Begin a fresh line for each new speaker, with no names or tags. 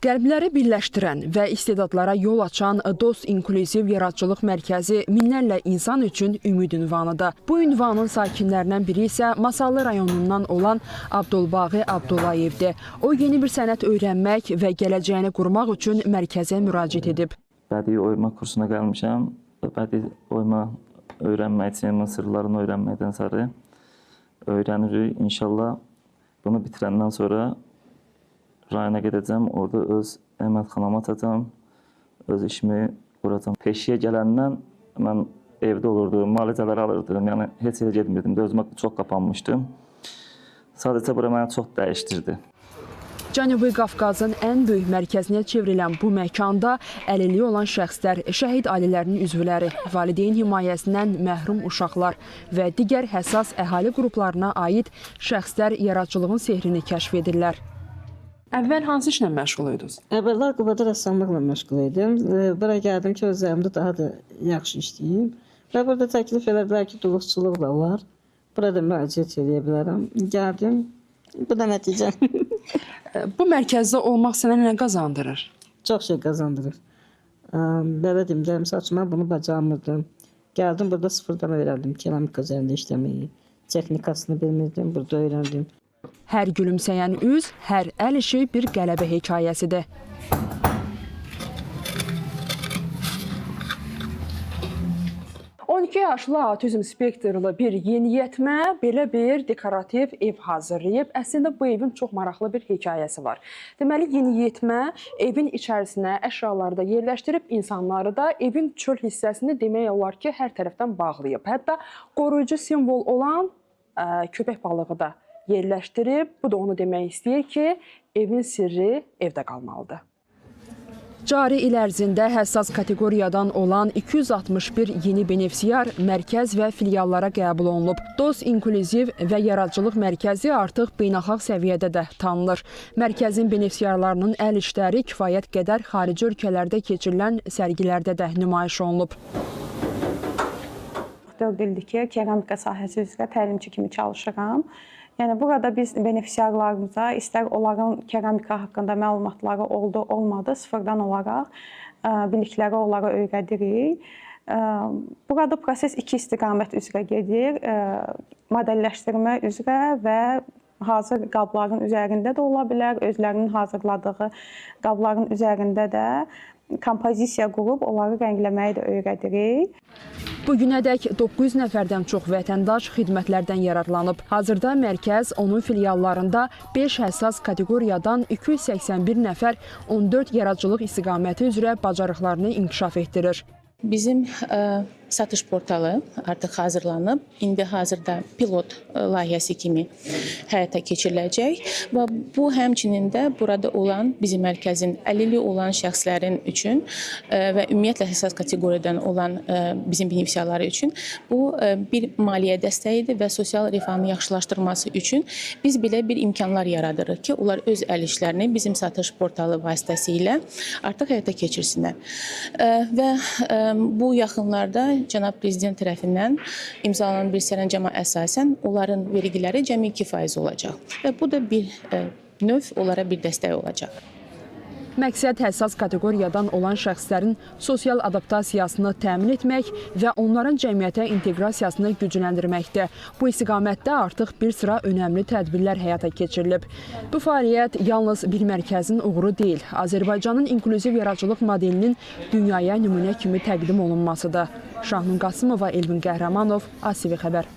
Qəlbləri birləşdirən və istedadlara yol açan Dost İnklüziv Yaradıcılıq Mərkəzi minlərlə insan üçün ümid ünvanıdır. Bu ünvanın sakinlərindən biri isə Masallı rayonundan olan Abdulbağı Abdullayevdir. O yeni bir sənət öyrənmək və gələcəyini qurmaq üçün mərkəzə müraciət edib.
Bədii oyma kursuna gəlmişəm. Bədii oyma öyrənmək üçün, sırlarını öyrənməkdən sonra öyrənirik. İnşallah bunu bitirəndən sonra rayona gedəcəm, orada öz əməlxanamı açacam, öz işimi quracam. Peşiyə gələndən mən evdə olurdum, müalicələr alırdım, yəni heç yerə getmirdim, özümə çox qapanmışdım. Sadəcə bura məni çox dəyişdirdi.
Cənubi Qafqazın ən böyük mərkəzinə çevrilən bu məkanda əlilliyi olan şəxslər, şəhid ailələrinin üzvləri, valideyn himayəsindən məhrum uşaqlar və digər həssas əhali qruplarına aid şəxslər yaradıcılığın sehrini kəşf edirlər. Əvvəl hansı işlə məşğul idiniz?
Əvvəllər Qubada rəssamlıqla məşğul idim. Bura gəldim ki, özlərimdə daha da yaxşı işləyim. Və burada təklif elədilər ki, dulusçuluq da var. Burada müraciət edə bilərəm. Gəldim, bu da nəticə.
Bu mərkəzdə olmaq sənə nə qazandırır?
Çox şey qazandırır. Belə deyim, gəlmiş açmaq bunu bacarmırdım. Gəldim, burada sıfırdan öyrəndim keramika üzərində işləməyi. Texnikasını bilmirdim, burada öyrəndim.
Hər gülümsəyən üz, hər əl işi bir qələbə hekayəsidir. Yaşlı autizm spektrli bir yeniyetmə belə bir dekorativ ev hazırlayıb. Əslində bu evin çox maraqlı bir hekayəsi var. Deməli, yeniyetmə evin içərisinə əşyaları da yerləşdirib, insanları da evin çöl hissəsini demək olar ki, hər tərəfdən bağlayıb. Hətta qoruyucu simvol olan köpək balığı da yerləşdirib. Bu da onu demək istəyir ki, evin sirri evdə qalmalıdır. Cari il ərzində həssas kateqoriyadan olan 261 yeni benefisiar mərkəz və filiallara qəbul olunub. Dost İnklüziv və Yaradıcılıq Mərkəzi artıq beynəlxalq səviyyədə də tanınır. Mərkəzin benefisiarlarının əl işləri kifayət qədər xarici ölkələrdə keçirilən sərgilərdə də nümayiş olunub.
4 ildir ki, keramika sahəsi üzrə təlimçi kimi çalışıram. Yəni, burada biz benefisiarlarımıza istər onların keramika haqqında məlumatları oldu, olmadı, sıfırdan olaraq bilikləri onlara öyrədirik. Burada proses 2 istiqamət üzrə gedir. Modelləşdirmə üzrə və hazır qabların üzərində də ola bilər, özlərinin hazırladığı qabların üzərində də kompozisiya qurub onları rəngləməyi də öyrədirik.
Bugünədək 900 nəfərdən çox vətəndaş xidmətlərdən yararlanıb. Hazırda mərkəz onun filiallarında 5 həssas kateqoriyadan 281 nəfər 14 yaradıcılıq istiqaməti üzrə bacarıqlarını inkişaf etdirir.
Bizim satış portalı artıq hazırlanıb, indi hazırda pilot layihəsi kimi həyata keçiriləcək və bu həmçinin də burada olan bizim mərkəzin əlilliyi olan şəxslərin üçün və ümumiyyətlə həssas kateqoriyadan olan bizim benefisiarları üçün bu bir maliyyə dəstəyidir və sosial refahın yaxşılaşdırması üçün biz belə bir imkanlar yaradırıq ki, onlar öz əl işlərini bizim satış portalı vasitəsilə artıq həyata keçirsinlər. Və bu yaxınlarda Cənab Prezident tərəfindən imzalanan bir sərəncama əsasən onların vergiləri cəmi 2% olacaq və bu da bir növ onlara bir dəstək olacaq.
Məqsəd həssas kateqoriyadan olan şəxslərin sosial adaptasiyasını təmin etmək və onların cəmiyyətə inteqrasiyasını gücləndirməkdir. Bu istiqamətdə artıq bir sıra önəmli tədbirlər həyata keçirilib. Bu fəaliyyət yalnız bir mərkəzin uğuru deyil, Azərbaycanın inklüziv yaradıcılıq modelinin dünyaya nümunə kimi təqdim olunmasıdır. Şahnun Qasımova, Elvin Qəhrəmanov, ATV Xəbər.